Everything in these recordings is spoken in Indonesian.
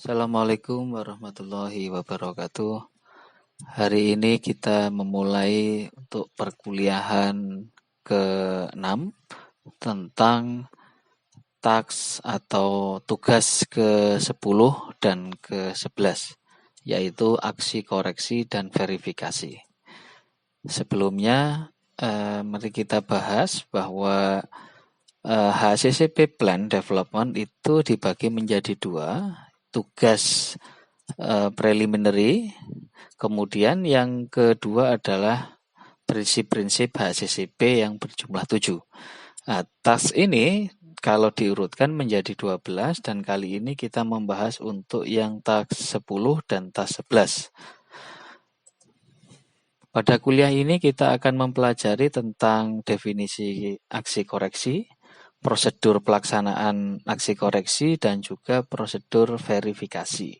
Assalamualaikum warahmatullahi wabarakatuh. Hari ini kita memulai untuk perkuliahan ke-6 tentang taks atau tugas ke-10 dan ke-11, yaitu aksi koreksi dan verifikasi. Sebelumnya, mari kita bahas bahwa HACCP Plan Development itu dibagi menjadi dua, tugas preliminary, kemudian yang kedua adalah prinsip-prinsip HACCP yang berjumlah 7. Task ini kalau diurutkan menjadi 12 dan kali ini kita membahas untuk yang task 10 dan task 11. Pada kuliah ini kita akan mempelajari tentang definisi aksi koreksi, prosedur pelaksanaan aksi koreksi, dan juga prosedur verifikasi.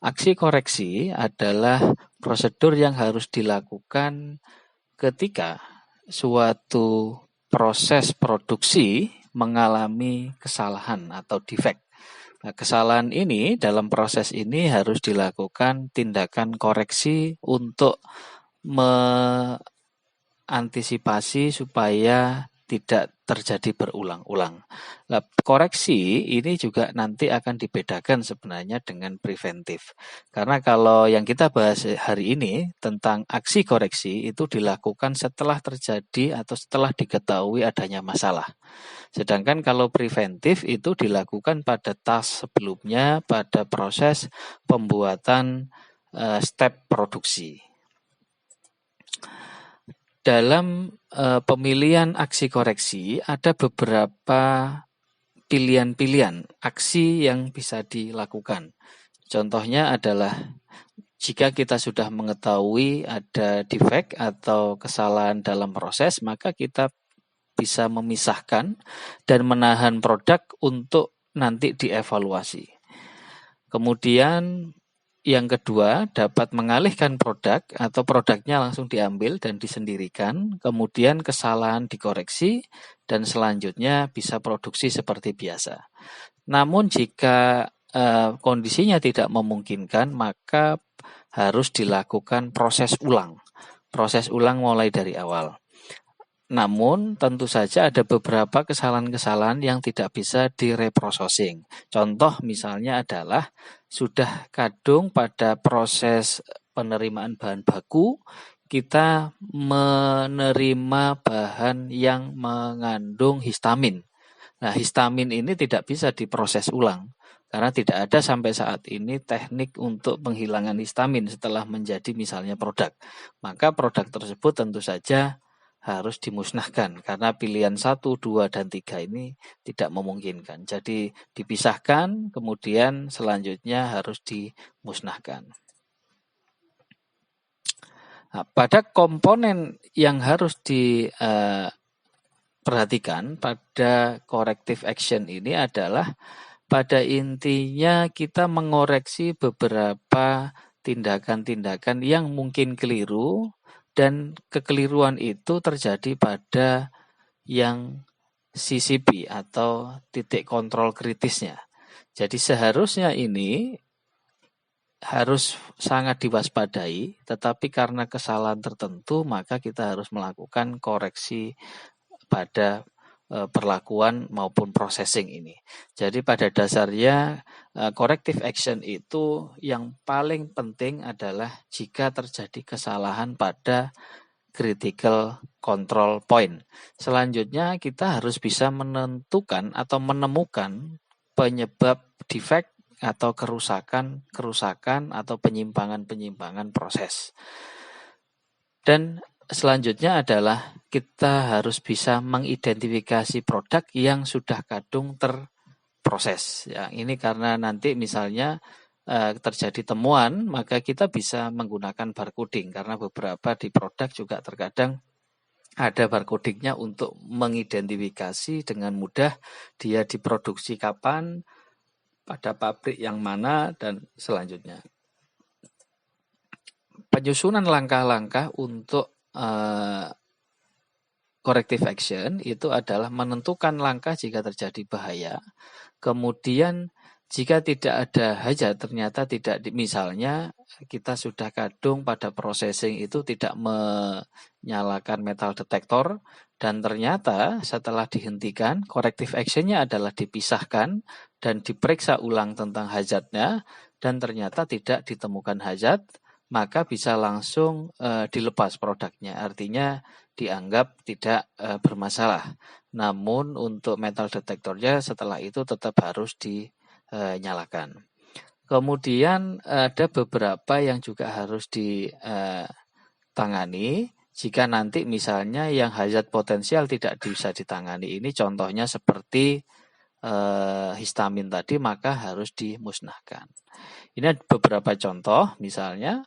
Aksi koreksi adalah prosedur yang harus dilakukan ketika suatu proses produksi mengalami kesalahan atau defect. Nah, kesalahan ini dalam proses ini harus dilakukan tindakan koreksi untuk mengantisipasi supaya tidak terjadi berulang-ulang. Nah, koreksi ini juga nanti akan dibedakan sebenarnya dengan preventif. Karena kalau yang kita bahas hari ini tentang aksi koreksi itu dilakukan setelah terjadi atau setelah diketahui adanya masalah. Sedangkan kalau preventif itu dilakukan pada task sebelumnya pada proses pembuatan step produksi. Dalam pemilihan aksi koreksi ada beberapa pilihan-pilihan aksi yang bisa dilakukan. Contohnya adalah jika kita sudah mengetahui ada defect atau kesalahan dalam proses, maka kita bisa memisahkan dan menahan produk untuk nanti dievaluasi. Kemudian yang kedua, dapat mengalihkan produk atau produknya langsung diambil dan disendirikan, kemudian kesalahan dikoreksi, dan selanjutnya bisa produksi seperti biasa. Namun jika kondisinya tidak memungkinkan, maka harus dilakukan proses ulang. Proses ulang mulai dari awal. Namun tentu saja ada beberapa kesalahan-kesalahan yang tidak bisa direprocessing. Contoh misalnya adalah sudah kadung pada proses penerimaan bahan baku, kita menerima bahan yang mengandung histamin. Nah, histamin ini tidak bisa diproses ulang karena tidak ada sampai saat ini teknik untuk penghilangan histamin setelah menjadi misalnya produk. Maka produk tersebut tentu saja harus dimusnahkan karena pilihan 1, 2, dan 3 ini tidak memungkinkan. Jadi dipisahkan, kemudian selanjutnya harus dimusnahkan. Nah, pada komponen yang harus diperhatikan pada corrective action ini adalah pada intinya kita mengoreksi beberapa tindakan-tindakan yang mungkin keliru dan kekeliruan itu terjadi pada yang CCP atau titik kontrol kritisnya. Jadi seharusnya ini harus sangat diwaspadai, tetapi karena kesalahan tertentu maka kita harus melakukan koreksi pada perlakuan maupun processing ini. Jadi pada dasarnya corrective action itu yang paling penting adalah jika terjadi kesalahan pada critical control point. Selanjutnya kita harus bisa menentukan atau menemukan penyebab defect atau kerusakan atau penyimpangan proses. Dan selanjutnya adalah kita harus bisa mengidentifikasi produk yang sudah kadung terproses. Ya, ini karena nanti misalnya terjadi temuan, maka kita bisa menggunakan barcoding karena beberapa di produk juga terkadang ada barcodingnya untuk mengidentifikasi dengan mudah dia diproduksi kapan, pada pabrik yang mana, dan selanjutnya. Penyusunan langkah-langkah untuk corrective action itu adalah menentukan langkah jika terjadi bahaya, kemudian Jika tidak ada hajat, ternyata tidak misalnya kita sudah kadung pada processing itu tidak menyalakan metal detektor, dan ternyata setelah dihentikan, corrective actionnya adalah dipisahkan dan diperiksa ulang tentang hajatnya, dan ternyata tidak ditemukan hajat, maka bisa langsung dilepas produknya. Artinya dianggap tidak bermasalah. Namun untuk metal detektornya setelah itu tetap harus dinyalakan. Kemudian ada beberapa yang juga harus ditangani jika nanti misalnya yang hazard potensial tidak bisa ditangani. Ini contohnya seperti histamin tadi, maka harus dimusnahkan. Ini ada beberapa contoh, misalnya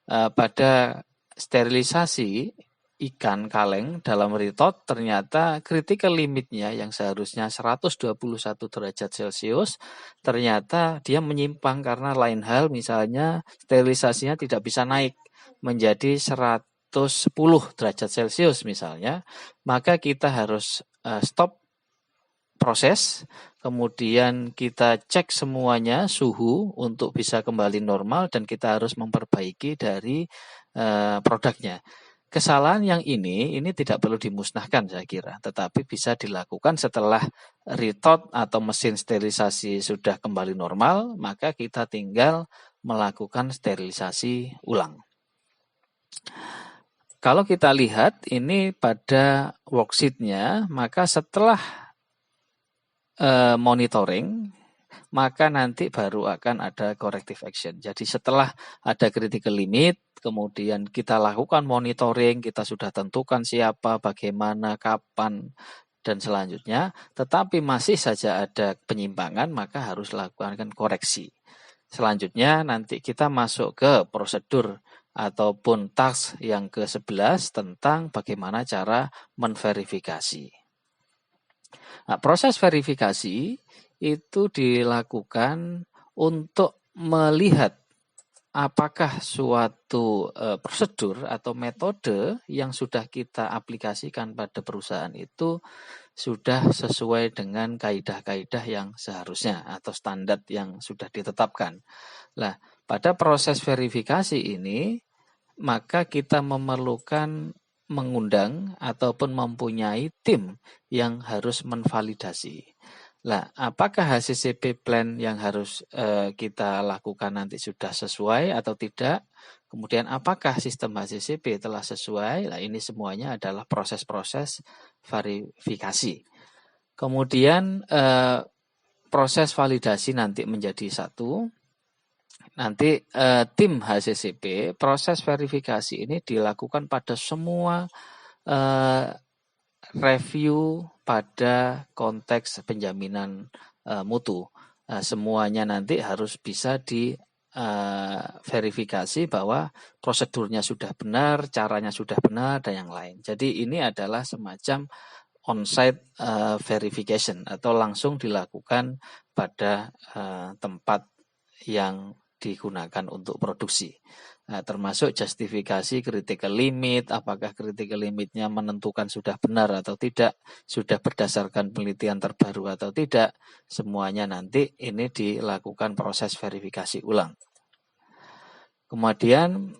pada sterilisasi ikan kaleng dalam ritot ternyata critical limitnya yang seharusnya 121 derajat Celcius ternyata dia menyimpang karena lain hal, misalnya sterilisasinya tidak bisa naik menjadi 110 derajat Celcius misalnya, maka kita harus stop proses, kemudian kita cek semuanya suhu untuk bisa kembali normal dan kita harus memperbaiki dari produknya. Kesalahan yang ini tidak perlu dimusnahkan saya kira, tetapi bisa dilakukan setelah ritot atau mesin sterilisasi sudah kembali normal, maka kita tinggal melakukan sterilisasi ulang. Kalau kita lihat ini pada worksheet-nya, maka setelah monitoring, maka nanti baru akan ada corrective action. Jadi setelah ada critical limit, kemudian kita lakukan monitoring, kita sudah tentukan siapa, bagaimana, kapan, dan selanjutnya, tetapi masih saja ada penyimpangan, maka harus lakukan koreksi. Selanjutnya nanti kita masuk ke prosedur ataupun task yang ke-11 tentang bagaimana cara menverifikasi. Nah, proses verifikasi itu dilakukan untuk melihat apakah suatu prosedur atau metode yang sudah kita aplikasikan pada perusahaan itu sudah sesuai dengan kaidah-kaidah yang seharusnya atau standar yang sudah ditetapkan. Nah, pada proses verifikasi ini, maka kita memerlukan mengundang ataupun mempunyai tim yang harus menvalidasi. Nah, apakah HACCP plan yang harus kita lakukan nanti sudah sesuai atau tidak? Kemudian apakah sistem HACCP telah sesuai? Nah, ini semuanya adalah proses-proses verifikasi. Kemudian proses validasi nanti menjadi satu. Nanti tim HACCP, proses verifikasi ini dilakukan pada semua review pada konteks penjaminan mutu. Semuanya nanti harus bisa diverifikasi bahwa prosedurnya sudah benar, caranya sudah benar, dan yang lain. Jadi ini adalah semacam on-site verification atau langsung dilakukan pada tempat yang digunakan untuk produksi. Nah, termasuk justifikasi critical limit, apakah critical limitnya menentukan sudah benar atau tidak, sudah berdasarkan penelitian terbaru atau tidak, semuanya nanti ini dilakukan proses verifikasi ulang. Kemudian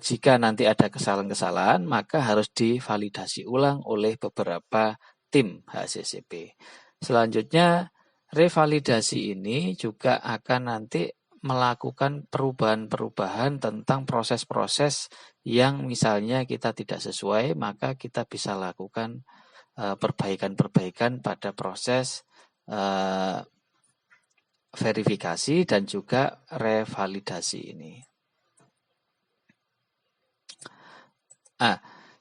jika nanti ada kesalahan-kesalahan, maka harus divalidasi ulang oleh beberapa tim HACCP. Selanjutnya, revalidasi ini juga akan nanti melakukan perubahan-perubahan tentang proses-proses yang misalnya kita tidak sesuai, maka kita bisa lakukan perbaikan-perbaikan pada proses verifikasi dan juga revalidasi ini.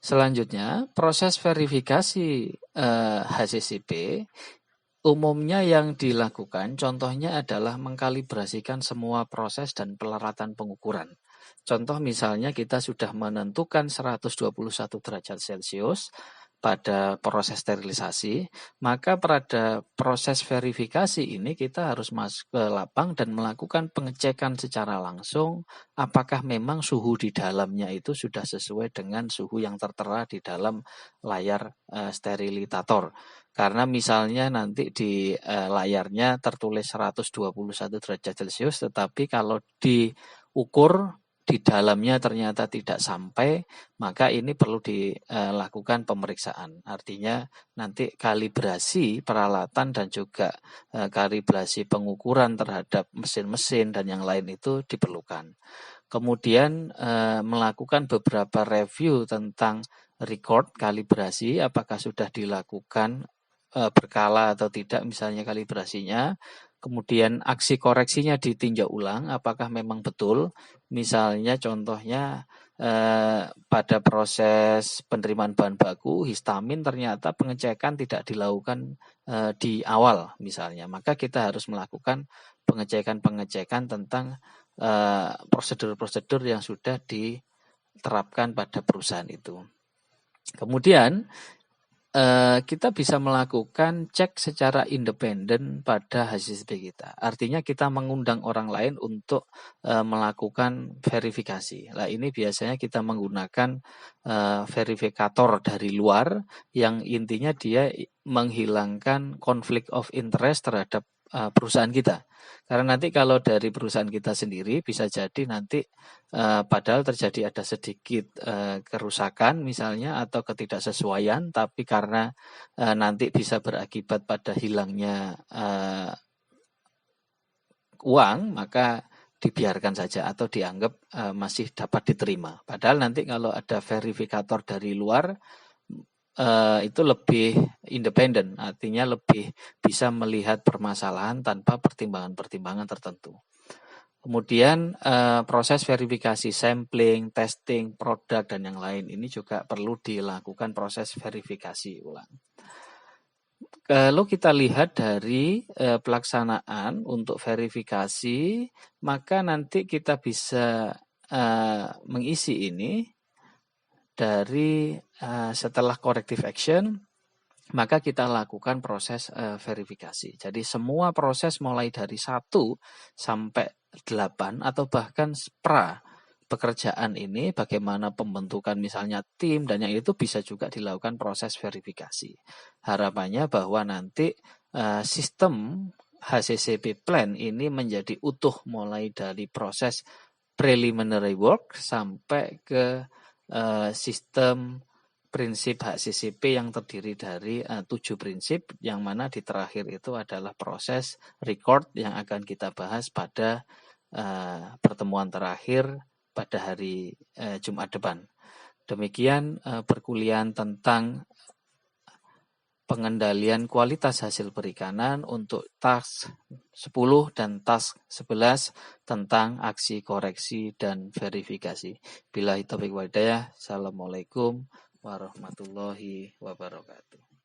Selanjutnya, proses verifikasi HACCP umumnya yang dilakukan, contohnya adalah mengkalibrasikan semua proses dan peralatan pengukuran. Contoh misalnya kita sudah menentukan 121 derajat Celcius, pada proses sterilisasi, maka pada proses verifikasi ini kita harus masuk ke lapang dan melakukan pengecekan secara langsung apakah memang suhu di dalamnya itu sudah sesuai dengan suhu yang tertera di dalam layar sterilitator. Karena misalnya nanti di layarnya tertulis 121 derajat Celcius, tetapi kalau diukur di dalamnya ternyata tidak sampai, maka ini perlu dilakukan pemeriksaan. Artinya nanti kalibrasi peralatan dan juga kalibrasi pengukuran terhadap mesin-mesin dan yang lain itu diperlukan. Kemudian melakukan beberapa review tentang record kalibrasi, apakah sudah dilakukan berkala atau tidak misalnya kalibrasinya. Kemudian aksi koreksinya ditinjau ulang, apakah memang betul. Misalnya contohnya pada proses penerimaan bahan baku histamin ternyata pengecekan tidak dilakukan di awal misalnya, maka kita harus melakukan pengecekan tentang prosedur-prosedur yang sudah diterapkan pada perusahaan itu. Kemudian kita bisa melakukan cek secara independen pada HACCP kita. Artinya kita mengundang orang lain untuk melakukan verifikasi. Nah, ini biasanya kita menggunakan verifikator dari luar yang intinya dia menghilangkan konflik of interest terhadap perusahaan kita. Karena nanti kalau dari perusahaan kita sendiri bisa jadi nanti padahal terjadi ada sedikit kerusakan misalnya atau ketidaksesuaian, tapi karena nanti bisa berakibat pada hilangnya uang, maka dibiarkan saja atau dianggap masih dapat diterima. Padahal nanti kalau ada verifikator dari luar itu lebih independen, artinya lebih bisa melihat permasalahan tanpa pertimbangan-pertimbangan tertentu. Kemudian proses verifikasi sampling, testing, produk, dan yang lain ini juga perlu dilakukan proses verifikasi ulang. Kalau kita lihat dari pelaksanaan untuk verifikasi, maka nanti kita bisa mengisi ini dari setelah corrective action, maka kita lakukan proses verifikasi. Jadi semua proses mulai dari 1 sampai 8 atau bahkan pra pekerjaan ini, bagaimana pembentukan misalnya tim dan yang itu bisa juga dilakukan proses verifikasi. Harapannya bahwa nanti sistem HACCP plan ini menjadi utuh mulai dari proses preliminary work sampai ke sistem prinsip HACCP yang terdiri dari 7 prinsip, yang mana di terakhir itu adalah proses record yang akan kita bahas pada pertemuan terakhir pada hari Jumat depan. Demikian perkuliahan tentang pengendalian kualitas hasil perikanan untuk task 10 dan task 11 tentang aksi koreksi dan verifikasi. Billahi taufiq wal hidayah. Assalamualaikum warahmatullahi wabarakatuh.